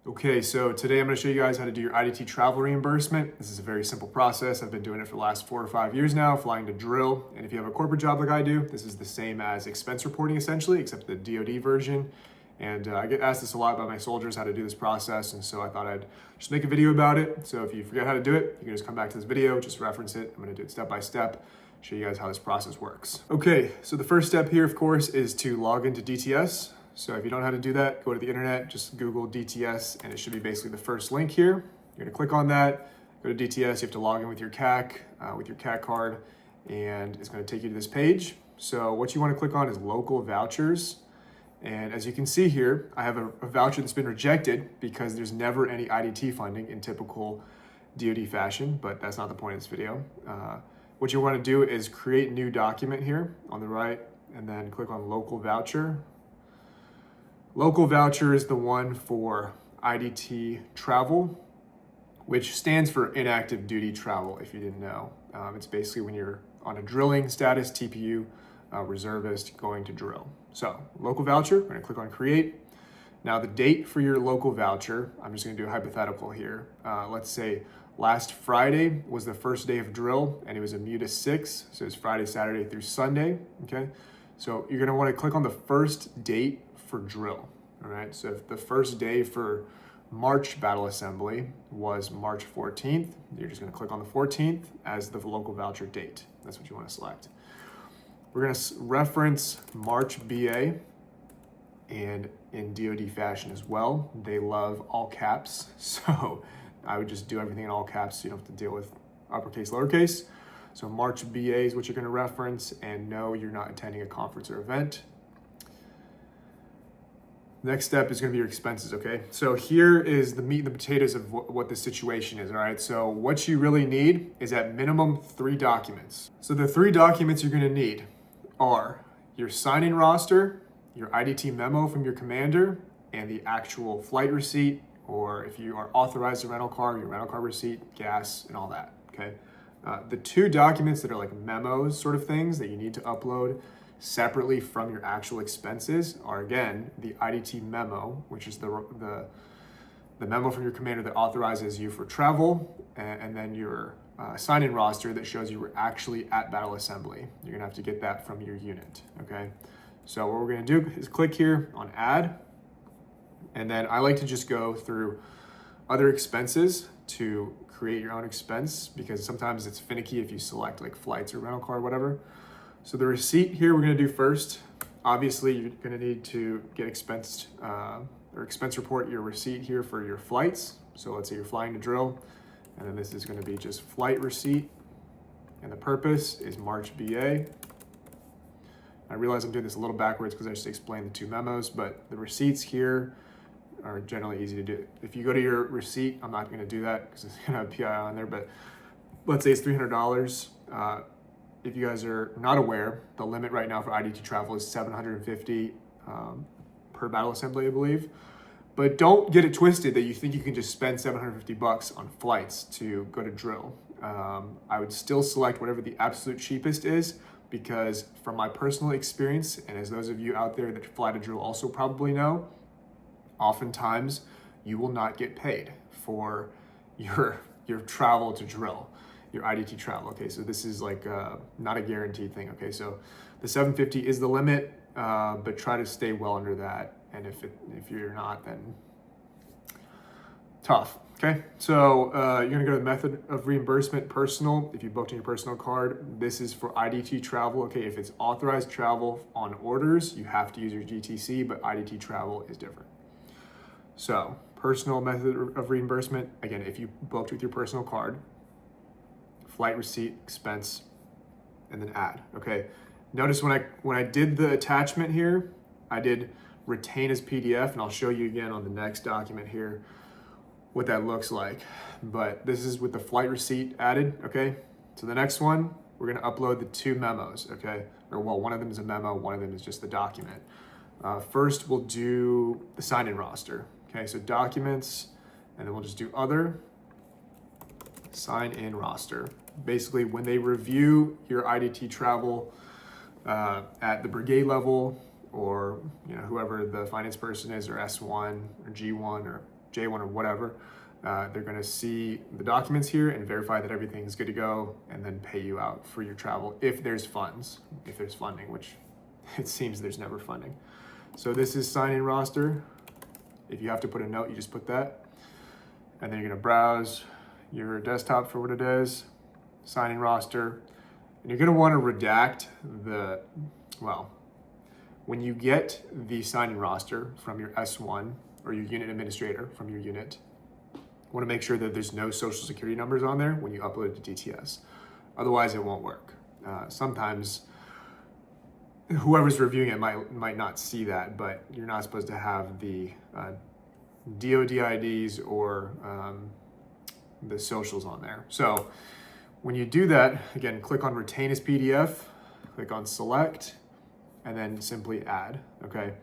Okay, so today I'm going to show you guys how to do your IDT travel reimbursement. This is a very simple process. I've been doing it for the last 4 or 5 years now, flying to drill. And if you have a corporate job like I do, this is the same as expense reporting essentially, except the DoD version. And I get asked this a lot by my soldiers, how to do this process. And so I thought I'd just make a video about it. So if you forget how to do it, you can just come back to this video, just reference it. I'm going to do it step by step, show you guys how this process works. Okay, so the first step here, of course, is to log into DTS. So if you don't know how to do that, go to the internet, just Google DTS, and it should be basically the first link here. You're gonna click on that, go to DTS, you have to log in with your CAC card, and it's gonna take you to this page. So what you wanna click on is local vouchers. And as you can see here, I have a voucher that's been rejected because there's never any IDT funding in typical DoD fashion, but that's not the point of this video. What you wanna do is create new document here on the right, and then click on local voucher. Local voucher is the one for IDT travel, which stands for inactive duty travel, if you didn't know. It's basically when you're on a drilling status, TPU, reservist going to drill. So local voucher, we're gonna click on create. Now the date for your local voucher, I'm just gonna do a hypothetical here. Let's say last Friday was the first day of drill and it was a MUTA 6, so it's Friday, Saturday through Sunday, okay? So you're gonna wanna click on the first date for drill, all right? So if the first day for March battle assembly was March 14th, you're just gonna click on the 14th as the local voucher date. That's what you wanna select. We're gonna reference March BA, and in DoD fashion as well, they love all caps. So I would just do everything in all caps so you don't have to deal with uppercase, lowercase. So March BA is what you're gonna reference, and no, you're not attending a conference or event. Next step is gonna be your expenses, okay? So here is the meat and the potatoes of what the situation is, all right? So what you really need is at minimum 3 documents. So the 3 documents you're gonna need are your sign-in roster, your IDT memo from your commander, and the actual flight receipt, or if you are authorized to rental car, your rental car receipt, gas, and all that, okay? The 2 documents that are like memos sort of things that you need to upload separately from your actual expenses are, again, the IDT memo, which is the memo from your commander that authorizes you for travel, and then your sign-in roster that shows you were actually at battle assembly. You're gonna have to get that from your unit, okay? So what we're gonna do is click here on add, and then I like to just go through other expenses to create your own expense, because sometimes it's finicky if you select like flights or rental car or whatever. So the receipt here we're gonna do first. Obviously you're gonna need to get expense report your receipt here for your flights. So let's say you're flying to drill, and then this is gonna be just flight receipt, and the purpose is March BA. I realize I'm doing this a little backwards because I just explained the 2 memos, but the receipts here are generally easy to do. If you go to your receipt, I'm not gonna do that because it's gonna have PI on there, but let's say it's $300. If you guys are not aware, the limit right now for IDT travel is $750 per battle assembly, I believe. But don't get it twisted that you think you can just spend $750 on flights to go to drill. I would still select whatever the absolute cheapest is, because from my personal experience, and as those of you out there that fly to drill also probably know, oftentimes you will not get paid for your travel to drill, your IDT travel, okay? So this is like not a guaranteed thing, okay? So the $750 is the limit, but try to stay well under that. And if you're not, then tough, okay? So you're gonna go to the method of reimbursement, personal. If you booked in your personal card, this is for IDT travel, okay? If it's authorized travel on orders, you have to use your GTC, but IDT travel is different. So personal method of reimbursement, again, if you booked with your personal card, flight receipt, expense, and then add, okay? Notice when I did the attachment here, I did retain as PDF, and I'll show you again on the next document here what that looks like. But this is with the flight receipt added, okay? So the next one, we're gonna upload the 2 memos, okay? Or well, one of them is a memo, one of them is just the document. First, we'll do the sign-in roster, okay? So documents, and then we'll just do other, sign-in roster. Basically, when they review your IDT travel at the brigade level, or whoever the finance person is, or S1 or G1 or J1 or whatever, they're gonna see the documents here and verify that everything's good to go and then pay you out for your travel if there's funds, if there's funding, which it seems there's never funding. So this is sign-in roster. If you have to put a note, you just put that. And then you're gonna browse your desktop for what it is, sign-in roster. And you're gonna wanna redact the, well, when you get the sign-in roster from your S1 or your unit administrator from your unit, you wanna make sure that there's no social security numbers on there when you upload it to DTS. Otherwise it won't work. Sometimes whoever's reviewing it might not see that, but you're not supposed to have the DOD IDs or the socials on there. So when you do that, again, click on retain as PDF, click on select, and then simply add, okay?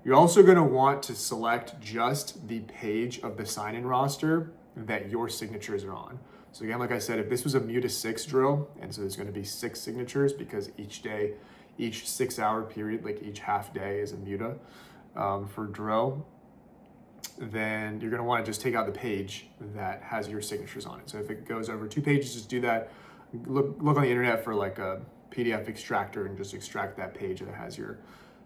You're also gonna want to select just the page of the sign-in roster that your signatures are on. So again, like I said, if this was a mu-to-6 drill, and so there's gonna be 6 signatures because each day, each 6-hour period, like each half day is a muta for drill, then you're gonna wanna just take out the page that has your signatures on it. So if it goes over 2 pages, just do that. Look on the internet for like a PDF extractor and just extract that page that has your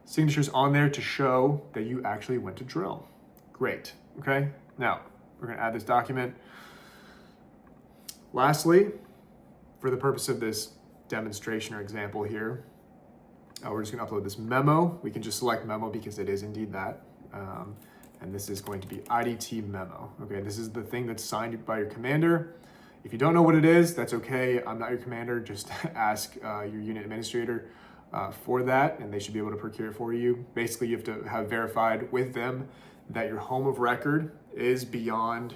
signatures on there to show that you actually went to drill. Great, okay? Now, we're gonna add this document. Lastly, for the purpose of this demonstration or example here, we're just gonna upload this memo. We can just select memo because it is indeed that. And this is going to be IDT memo. Okay, this is the thing that's signed by your commander. If you don't know what it is, that's okay. I'm not your commander. Just ask your unit administrator for that, and they should be able to procure it for you. Basically, you have to have verified with them that your home of record is beyond,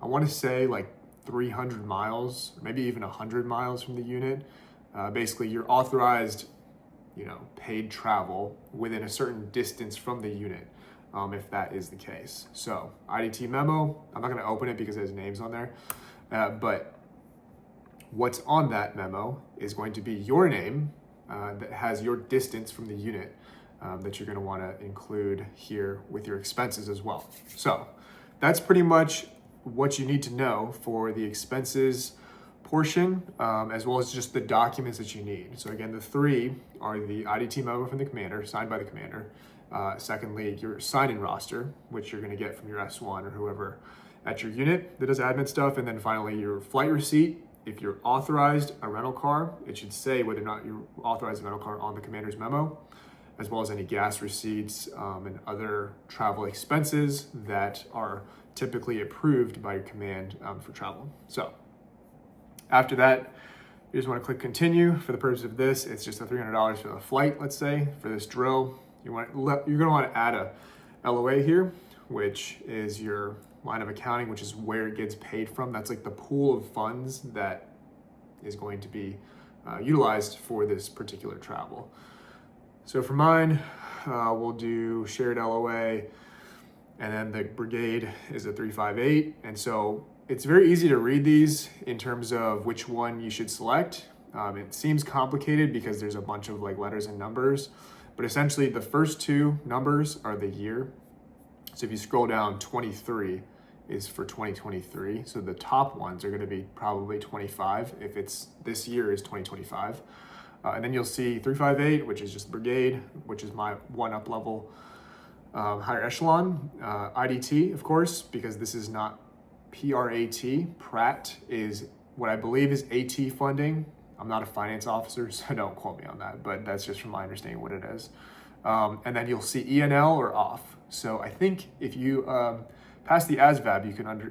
I want to say like 300 miles, maybe even 100 miles from the unit. Basically, you're authorized, paid travel within a certain distance from the unit. If that is the case. So IDT memo, I'm not gonna open it because there's names on there, but what's on that memo is going to be your name that has your distance from the unit that you're gonna wanna include here with your expenses as well. So that's pretty much what you need to know for the expenses portion, as well as just the documents that you need. So again, the 3 are the IDT memo from the commander, signed by the commander. Secondly, your sign-in roster, which you're gonna get from your S1 or whoever at your unit that does admin stuff. And then finally, your flight receipt. If you're authorized a rental car, it should say whether or not you're authorized a rental car on the commander's memo, as well as any gas receipts and other travel expenses that are typically approved by your command for travel. So after that, you just wanna click continue. For the purpose of this, it's just a $300 for the flight, let's say, for this drill. You're gonna wanna add a LOA here, which is your line of accounting, which is where it gets paid from. That's like the pool of funds that is going to be utilized for this particular travel. So for mine, we'll do shared LOA, and then the brigade is a 358. And so it's very easy to read these in terms of which one you should select. It seems complicated because there's a bunch of like letters and numbers, but essentially the first 2 numbers are the year. So if you scroll down, 23 is for 2023. So the top ones are gonna be probably 25 if it's this year is 2025. And then you'll see 358, which is just brigade, which is my 1 up level higher echelon. IDT, of course, because this is not PRAT. Pratt is what I believe is AT funding. I'm not a finance officer, so don't quote me on that, but that's just from my understanding what it is. And then you'll see ENL or off. So I think if you pass the ASVAB,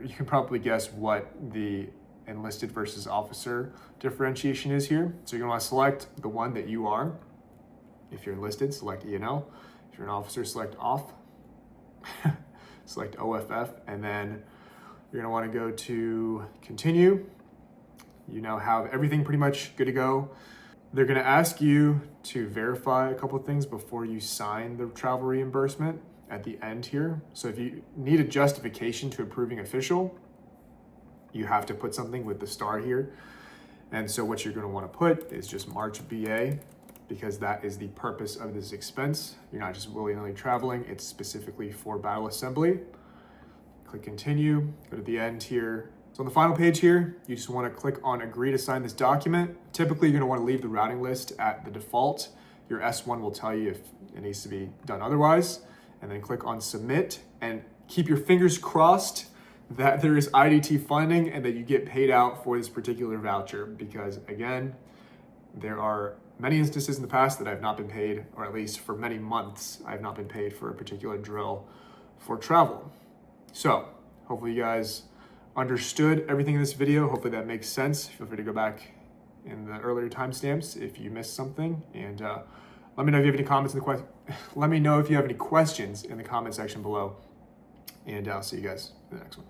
you can probably guess what the enlisted versus officer differentiation is here. So you're gonna wanna select the one that you are. If you're enlisted, select ENL. If you're an officer, select off. Select OFF, and then you're gonna wanna go to continue. You now have everything pretty much good to go. They're gonna ask you to verify a couple of things before you sign the travel reimbursement at the end here. So if you need a justification to approving official, you have to put something with the star here. And so what you're gonna wanna put is just March BA, because that is the purpose of this expense. You're not just willy-nilly traveling, it's specifically for battle assembly. click continue, go to the end here. So on the final page here, you just want to click on agree to sign this document. Typically, you're going to want to leave the routing list at the default. Your S1 will tell you if it needs to be done otherwise. And then click on submit and keep your fingers crossed that there is IDT funding and that you get paid out for this particular voucher, because again, there are many instances in the past that I've not been paid, or at least for many months, I've not been paid for a particular drill for travel. So hopefully you guys understood everything in this video. Hopefully that makes sense. Feel free to go back in the earlier timestamps if you missed something, and let me know if you have any comments in the let me know if you have any questions in the comment section below, and I'll see you guys in the next one.